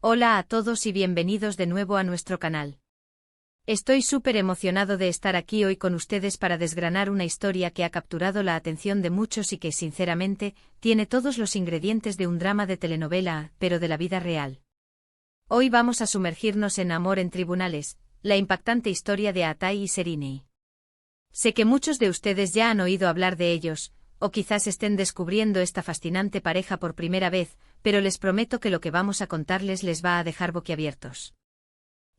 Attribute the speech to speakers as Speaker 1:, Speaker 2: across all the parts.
Speaker 1: Hola a todos y bienvenidos de nuevo a nuestro canal. Estoy súper emocionado de estar aquí hoy con ustedes para desgranar una historia que ha capturado la atención de muchos y que, sinceramente, tiene todos los ingredientes de un drama de telenovela, pero de la vida real. Hoy vamos a sumergirnos en Amor en Tribunales, la impactante historia de Atay y Sereni. Sé que muchos de ustedes ya han oído hablar de ellos, o quizás estén descubriendo esta fascinante pareja por primera vez, pero les prometo que lo que vamos a contarles les va a dejar boquiabiertos.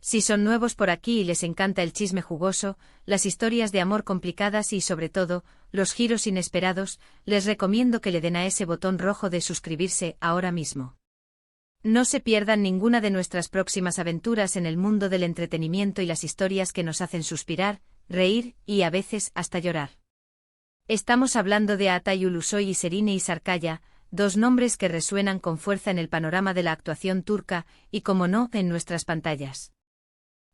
Speaker 1: Si son nuevos por aquí y les encanta el chisme jugoso, las historias de amor complicadas y, sobre todo, los giros inesperados, les recomiendo que le den a ese botón rojo de suscribirse ahora mismo. No se pierdan ninguna de nuestras próximas aventuras en el mundo del entretenimiento y las historias que nos hacen suspirar, reír y a veces hasta llorar. Estamos hablando de Atay Ulusoy y Sereni Sarıkaya, dos nombres que resuenan con fuerza en el panorama de la actuación turca y, como no, en nuestras pantallas.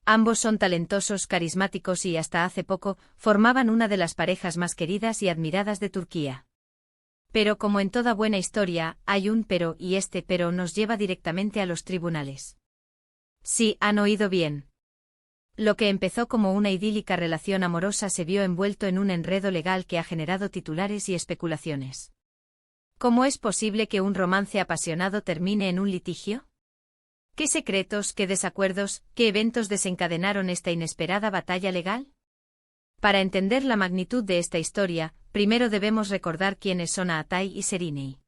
Speaker 1: Ambos son talentosos, carismáticos y, hasta hace poco, formaban una de las parejas más queridas y admiradas de Turquía. Pero como en toda buena historia, hay un pero, y este pero nos lleva directamente a los tribunales. Sí, han oído bien. Lo que empezó como una idílica relación amorosa se vio envuelto en un enredo legal que ha generado titulares y especulaciones. ¿Cómo es posible que un romance apasionado termine en un litigio? ¿Qué secretos, qué desacuerdos, qué eventos desencadenaron esta inesperada batalla legal? Para entender la magnitud de esta historia, primero debemos recordar quiénes son Atay y Sereni.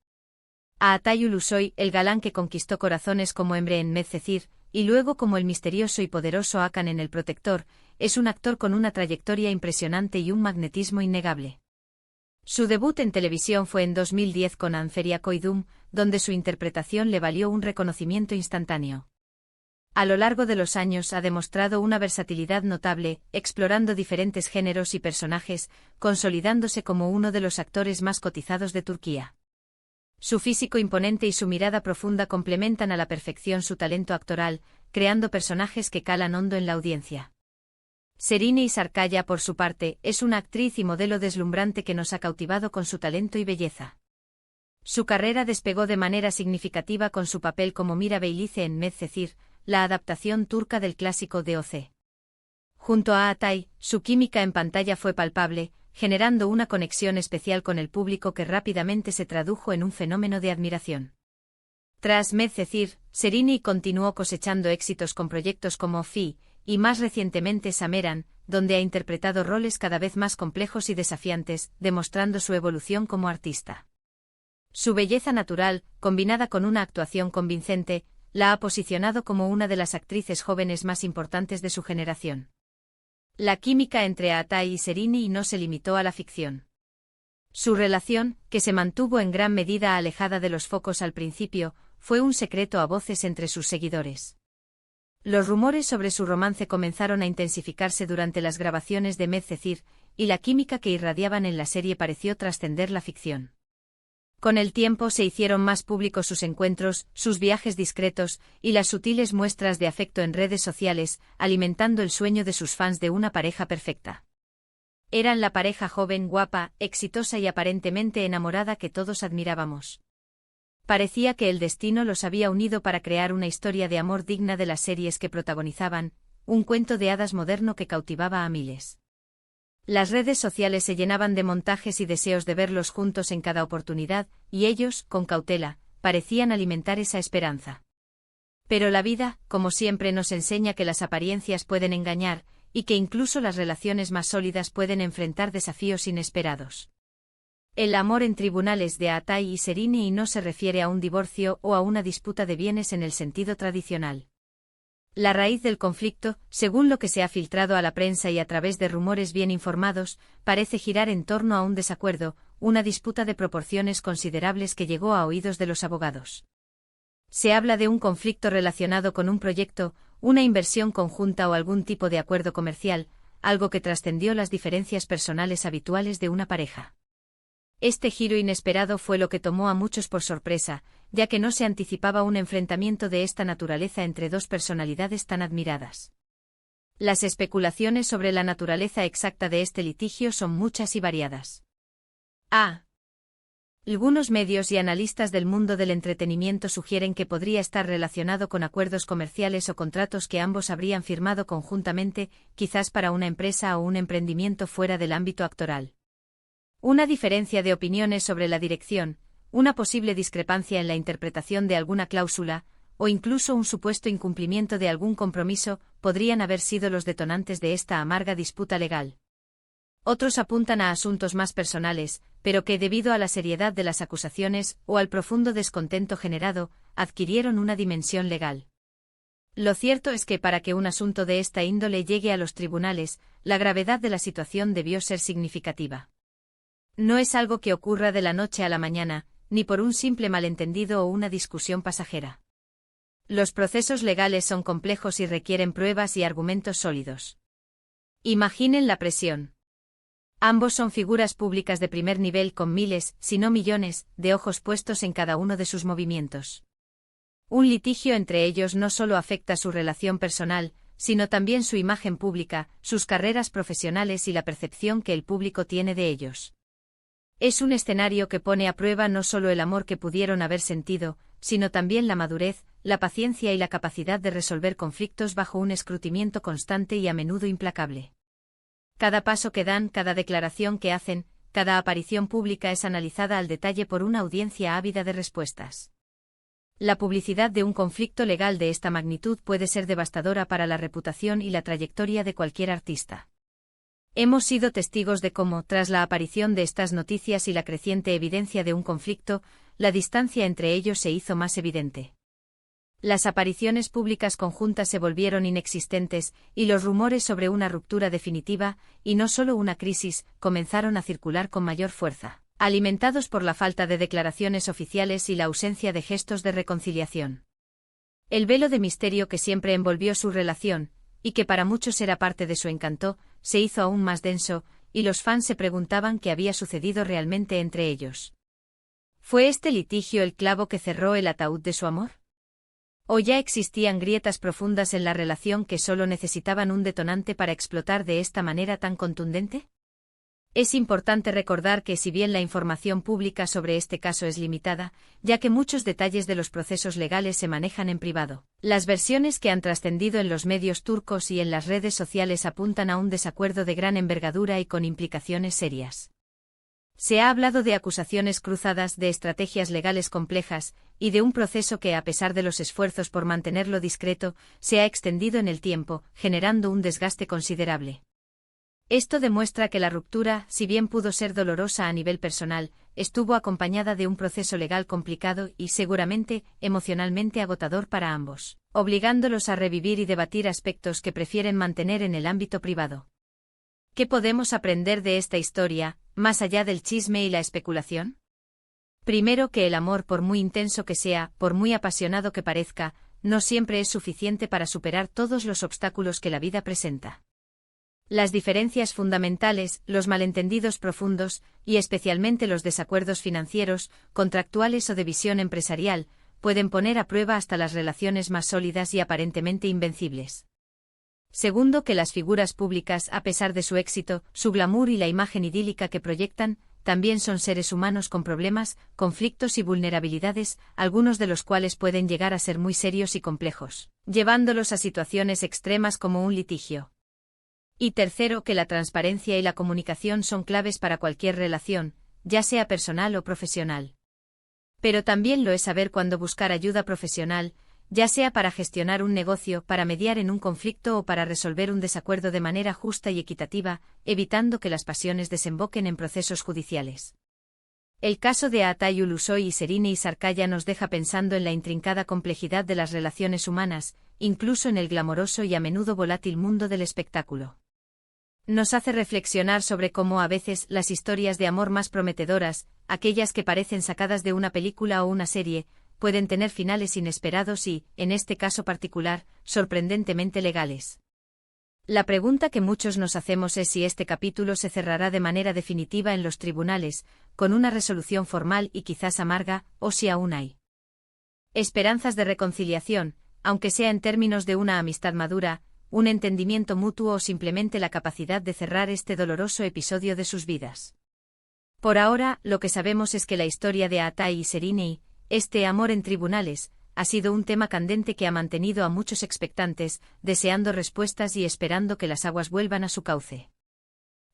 Speaker 1: Atay Ulusoy, el galán que conquistó corazones como Emre en Medcezir, y luego como el misterioso y poderoso Hakan en El Protector, es un actor con una trayectoria impresionante y un magnetismo innegable. Su debut en televisión fue en 2010 con Anferia Koydum, donde su interpretación le valió un reconocimiento instantáneo. A lo largo de los años ha demostrado una versatilidad notable, explorando diferentes géneros y personajes, consolidándose como uno de los actores más cotizados de Turquía. Su físico imponente y su mirada profunda complementan a la perfección su talento actoral, creando personajes que calan hondo en la audiencia. Sereni Sarıkaya, por su parte, es una actriz y modelo deslumbrante que nos ha cautivado con su talento y belleza. Su carrera despegó de manera significativa con su papel como Mira Beylice en Medcezir, la adaptación turca del clásico de O.C. Junto a Atay, su química en pantalla fue palpable, generando una conexión especial con el público que rápidamente se tradujo en un fenómeno de admiración. Tras Medcezir, Sereni continuó cosechando éxitos con proyectos como Fi, y más recientemente Sameran, donde ha interpretado roles cada vez más complejos y desafiantes, demostrando su evolución como artista. Su belleza natural, combinada con una actuación convincente, la ha posicionado como una de las actrices jóvenes más importantes de su generación. La química entre Atay y Sereni no se limitó a la ficción. Su relación, que se mantuvo en gran medida alejada de los focos al principio, fue un secreto a voces entre sus seguidores. Los rumores sobre su romance comenzaron a intensificarse durante las grabaciones de Medcezir, y la química que irradiaban en la serie pareció trascender la ficción. Con el tiempo se hicieron más públicos sus encuentros, sus viajes discretos, y las sutiles muestras de afecto en redes sociales, alimentando el sueño de sus fans de una pareja perfecta. Eran la pareja joven, guapa, exitosa y aparentemente enamorada que todos admirábamos. Parecía que el destino los había unido para crear una historia de amor digna de las series que protagonizaban, un cuento de hadas moderno que cautivaba a miles. Las redes sociales se llenaban de montajes y deseos de verlos juntos en cada oportunidad, y ellos, con cautela, parecían alimentar esa esperanza. Pero la vida, como siempre, nos enseña que las apariencias pueden engañar, y que incluso las relaciones más sólidas pueden enfrentar desafíos inesperados. El amor en tribunales de Atay y Sereni no se refiere a un divorcio o a una disputa de bienes en el sentido tradicional. La raíz del conflicto, según lo que se ha filtrado a la prensa y a través de rumores bien informados, parece girar en torno a un desacuerdo, una disputa de proporciones considerables que llegó a oídos de los abogados. Se habla de un conflicto relacionado con un proyecto, una inversión conjunta o algún tipo de acuerdo comercial, algo que trascendió las diferencias personales habituales de una pareja. Este giro inesperado fue lo que tomó a muchos por sorpresa, ya que no se anticipaba un enfrentamiento de esta naturaleza entre dos personalidades tan admiradas. Las especulaciones sobre la naturaleza exacta de este litigio son muchas y variadas. A. Algunos medios y analistas del mundo del entretenimiento sugieren que podría estar relacionado con acuerdos comerciales o contratos que ambos habrían firmado conjuntamente, quizás para una empresa o un emprendimiento fuera del ámbito actoral. Una diferencia de opiniones sobre la dirección, una posible discrepancia en la interpretación de alguna cláusula, o incluso un supuesto incumplimiento de algún compromiso, podrían haber sido los detonantes de esta amarga disputa legal. Otros apuntan a asuntos más personales, pero que debido a la seriedad de las acusaciones o al profundo descontento generado, adquirieron una dimensión legal. Lo cierto es que para que un asunto de esta índole llegue a los tribunales, la gravedad de la situación debió ser significativa. No es algo que ocurra de la noche a la mañana, ni por un simple malentendido o una discusión pasajera. Los procesos legales son complejos y requieren pruebas y argumentos sólidos. Imaginen la presión. Ambos son figuras públicas de primer nivel con miles, si no millones, de ojos puestos en cada uno de sus movimientos. Un litigio entre ellos no solo afecta su relación personal, sino también su imagen pública, sus carreras profesionales y la percepción que el público tiene de ellos. Es un escenario que pone a prueba no solo el amor que pudieron haber sentido, sino también la madurez, la paciencia y la capacidad de resolver conflictos bajo un escrutinio constante y a menudo implacable. Cada paso que dan, cada declaración que hacen, cada aparición pública es analizada al detalle por una audiencia ávida de respuestas. La publicidad de un conflicto legal de esta magnitud puede ser devastadora para la reputación y la trayectoria de cualquier artista. Hemos sido testigos de cómo, tras la aparición de estas noticias y la creciente evidencia de un conflicto, la distancia entre ellos se hizo más evidente. Las apariciones públicas conjuntas se volvieron inexistentes, y los rumores sobre una ruptura definitiva, y no solo una crisis, comenzaron a circular con mayor fuerza, alimentados por la falta de declaraciones oficiales y la ausencia de gestos de reconciliación. El velo de misterio que siempre envolvió su relación, y que para muchos era parte de su encanto, se hizo aún más denso, y los fans se preguntaban qué había sucedido realmente entre ellos. ¿Fue este litigio el clavo que cerró el ataúd de su amor? ¿O ya existían grietas profundas en la relación que solo necesitaban un detonante para explotar de esta manera tan contundente? Es importante recordar que si bien la información pública sobre este caso es limitada, ya que muchos detalles de los procesos legales se manejan en privado, las versiones que han trascendido en los medios turcos y en las redes sociales apuntan a un desacuerdo de gran envergadura y con implicaciones serias. Se ha hablado de acusaciones cruzadas, de estrategias legales complejas, y de un proceso que, a pesar de los esfuerzos por mantenerlo discreto, se ha extendido en el tiempo, generando un desgaste considerable. Esto demuestra que la ruptura, si bien pudo ser dolorosa a nivel personal, estuvo acompañada de un proceso legal complicado y, seguramente, emocionalmente agotador para ambos, obligándolos a revivir y debatir aspectos que prefieren mantener en el ámbito privado. ¿Qué podemos aprender de esta historia, más allá del chisme y la especulación? Primero, que el amor, por muy intenso que sea, por muy apasionado que parezca, no siempre es suficiente para superar todos los obstáculos que la vida presenta. Las diferencias fundamentales, los malentendidos profundos, y especialmente los desacuerdos financieros, contractuales o de visión empresarial, pueden poner a prueba hasta las relaciones más sólidas y aparentemente invencibles. Segundo, que las figuras públicas, a pesar de su éxito, su glamour y la imagen idílica que proyectan, también son seres humanos con problemas, conflictos y vulnerabilidades, algunos de los cuales pueden llegar a ser muy serios y complejos, llevándolos a situaciones extremas como un litigio. Y tercero, que la transparencia y la comunicación son claves para cualquier relación, ya sea personal o profesional. Pero también lo es saber cuándo buscar ayuda profesional, ya sea para gestionar un negocio, para mediar en un conflicto o para resolver un desacuerdo de manera justa y equitativa, evitando que las pasiones desemboquen en procesos judiciales. El caso de Altay Ulusoy y Serine Isarkaya nos deja pensando en la intrincada complejidad de las relaciones humanas, incluso en el glamoroso y a menudo volátil mundo del espectáculo. Nos hace reflexionar sobre cómo a veces las historias de amor más prometedoras, aquellas que parecen sacadas de una película o una serie, pueden tener finales inesperados y, en este caso particular, sorprendentemente legales. La pregunta que muchos nos hacemos es si este capítulo se cerrará de manera definitiva en los tribunales, con una resolución formal y quizás amarga, o si aún hay esperanzas de reconciliación, aunque sea en términos de una amistad madura, un entendimiento mutuo o simplemente la capacidad de cerrar este doloroso episodio de sus vidas. Por ahora, lo que sabemos es que la historia de Aatai y Serinei, este amor en tribunales, ha sido un tema candente que ha mantenido a muchos expectantes, deseando respuestas y esperando que las aguas vuelvan a su cauce.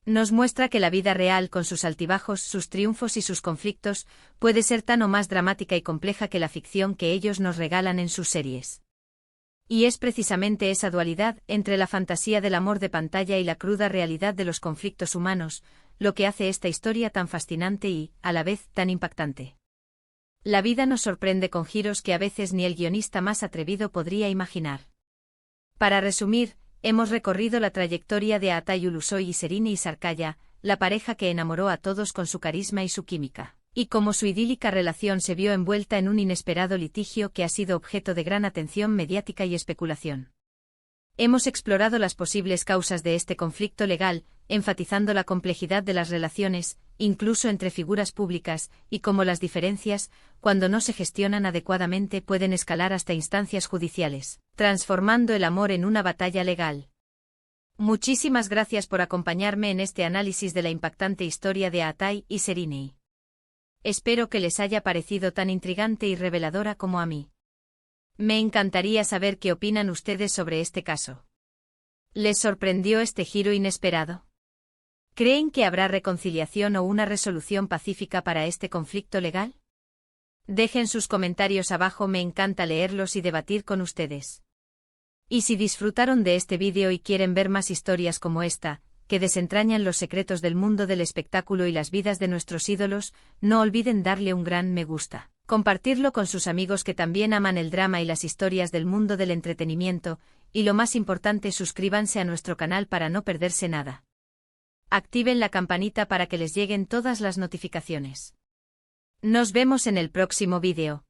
Speaker 1: Nos muestra que la vida real, con sus altibajos, sus triunfos y sus conflictos, puede ser tan o más dramática y compleja que la ficción que ellos nos regalan en sus series. Y es precisamente esa dualidad, entre la fantasía del amor de pantalla y la cruda realidad de los conflictos humanos, lo que hace esta historia tan fascinante y, a la vez, tan impactante. La vida nos sorprende con giros que a veces ni el guionista más atrevido podría imaginar. Para resumir, hemos recorrido la trayectoria de Aatai Ulusoy y Serinei Sarkaya, la pareja que enamoró a todos con su carisma y su química, y cómo su idílica relación se vio envuelta en un inesperado litigio que ha sido objeto de gran atención mediática y especulación. Hemos explorado las posibles causas de este conflicto legal, enfatizando la complejidad de las relaciones, incluso entre figuras públicas, y cómo las diferencias, cuando no se gestionan adecuadamente, pueden escalar hasta instancias judiciales, transformando el amor en una batalla legal. Muchísimas gracias por acompañarme en este análisis de la impactante historia de Aatai y Serinei. Espero que les haya parecido tan intrigante y reveladora como a mí. Me encantaría saber qué opinan ustedes sobre este caso. ¿Les sorprendió este giro inesperado? ¿Creen que habrá reconciliación o una resolución pacífica para este conflicto legal? Dejen sus comentarios abajo, me encanta leerlos y debatir con ustedes. Y si disfrutaron de este vídeo y quieren ver más historias como esta, que desentrañan los secretos del mundo del espectáculo y las vidas de nuestros ídolos, no olviden darle un gran me gusta. Compartirlo con sus amigos que también aman el drama y las historias del mundo del entretenimiento, y lo más importante, suscríbanse a nuestro canal para no perderse nada. Activen la campanita para que les lleguen todas las notificaciones. Nos vemos en el próximo vídeo.